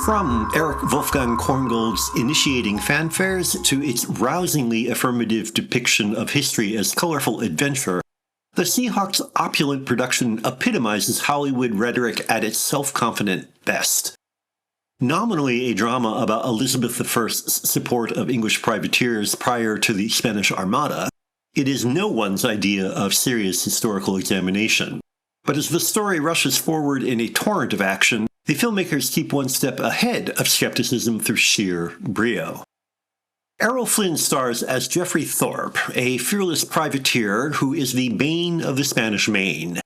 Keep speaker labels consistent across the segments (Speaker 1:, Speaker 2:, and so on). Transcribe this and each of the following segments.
Speaker 1: From Eric Wolfgang Korngold's initiating fanfares to its rousingly affirmative depiction of history as colorful adventure, the Seahawks' opulent production epitomizes Hollywood rhetoric at its self-confident best. Nominally a drama about Elizabeth I's support of English privateers prior to the Spanish Armada, it is no one's idea of serious historical examination. But as the story rushes forward in a torrent of action, the filmmakers keep one step ahead of skepticism through sheer brio. Errol Flynn stars as Geoffrey Thorpe, a fearless privateer who is the bane of the Spanish Main.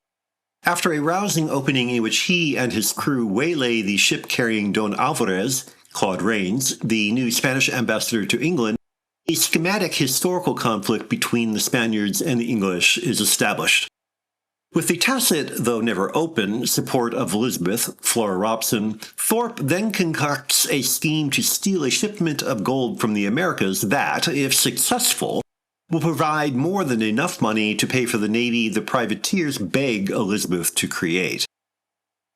Speaker 1: After a rousing opening in which he and his crew waylay the ship carrying Don Alvarez, Claude Rains, the new Spanish ambassador to England, a schematic historical conflict between the Spaniards and the English is established. With the tacit, though never open, support of Elizabeth, Flora Robson, Thorpe then concocts a scheme to steal a shipment of gold from the Americas that, if successful, will provide more than enough money to pay for the navy the privateers beg Elizabeth to create.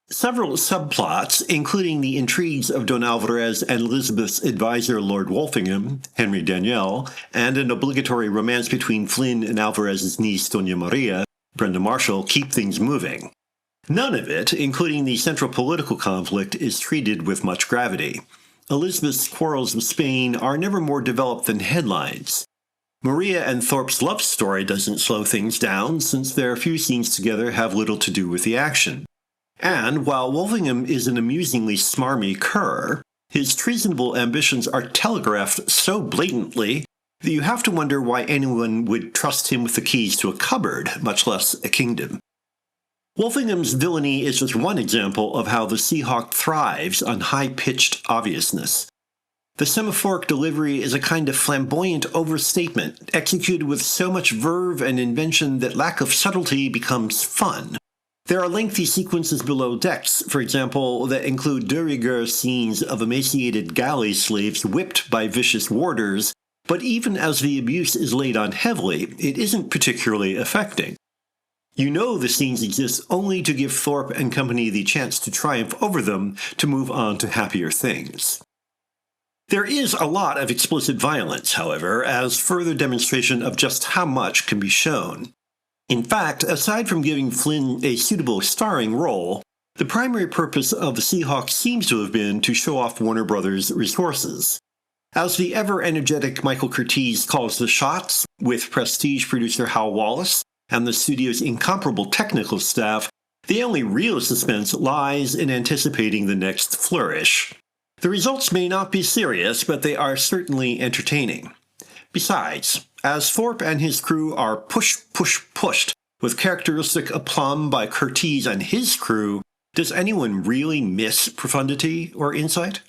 Speaker 1: Several subplots, including the intrigues of Don Alvarez and Elizabeth's advisor Lord Wolfingham, Henry Daniell, and an obligatory romance between Flynn and Alvarez's niece Doña Maria, Brenda Marshall, keep things moving. None of it, including the central political conflict, is treated with much gravity. Elizabeth's quarrels with Spain are never more developed than headlines. Maria and Thorpe's love story doesn't slow things down, since their few scenes together have little to do with the action. And while Wolfingham is an amusingly smarmy cur, his treasonable ambitions are telegraphed so blatantly that you have to wonder why anyone would trust him with the keys to a cupboard, much less a kingdom. Wolfingham's villainy is just one example of how the Seahawk thrives on high-pitched obviousness. The semaphoric delivery is a kind of flamboyant overstatement, executed with so much verve and invention that lack of subtlety becomes fun. There are lengthy sequences below decks, for example, that include de rigueur scenes of emaciated galley slaves whipped by vicious warders, but even as the abuse is laid on heavily, it isn't particularly affecting. You know the scenes exist only to give Thorpe and company the chance to triumph over them, to move on to happier things. There is a lot of explicit violence, however, as further demonstration of just how much can be shown. In fact, aside from giving Flynn a suitable starring role, the primary purpose of the Seahawks seems to have been to show off Warner Brothers' resources. As the ever-energetic Michael Curtiz calls the shots, with prestige producer Hal Wallace and the studio's incomparable technical staff, the only real suspense lies in anticipating the next flourish. The results may not be serious, but they are certainly entertaining. Besides, as Thorpe and his crew are pushed with characteristic aplomb by Curtiz and his crew, does anyone really miss profundity or insight?